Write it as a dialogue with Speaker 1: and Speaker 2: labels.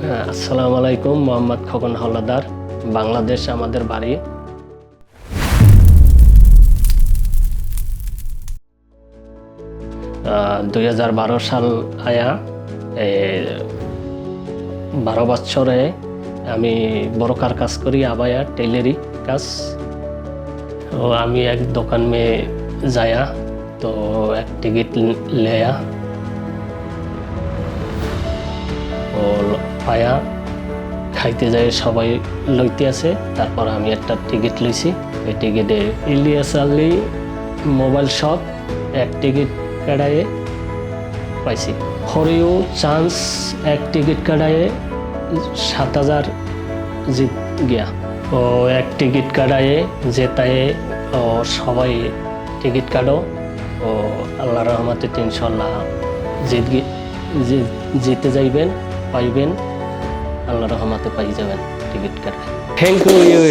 Speaker 1: আসসালামু আলাইকুম। মোহাম্মদ খোকন হাওলাদার, বাংলাদেশ আমাদের বাড়ি। 2012 সাল আয়া 12 বছরে আমি বড়কার কাজ করি, আবায়া টেইলারি কাজ। তো আমি এক দোকান মে যায়া তো এক টিকিট লেয়া ও পায়া খাইতে যায়, সবাই লইতে আছে। তারপর আমি একটা টিকিট লইছি। এই টিকিটে ইলিয়াস আলী মোবাইল শপ এক টিকিট কাটায়ে পাইছি। ফর ইউ চান্স এক টিকিট কাটায়ে 7000 জিত গিয়া। ও এক টিকিট কাটায়ে জেতায়ে ও সবাই টিকিট কাটো ও আল্লাহর রহমতে ইনশাআল্লাহ জিতে যাইবেন, পাইবেন, আল্লাহর রহমতে পাই যাবেন টিকিট কাটা। Thank you.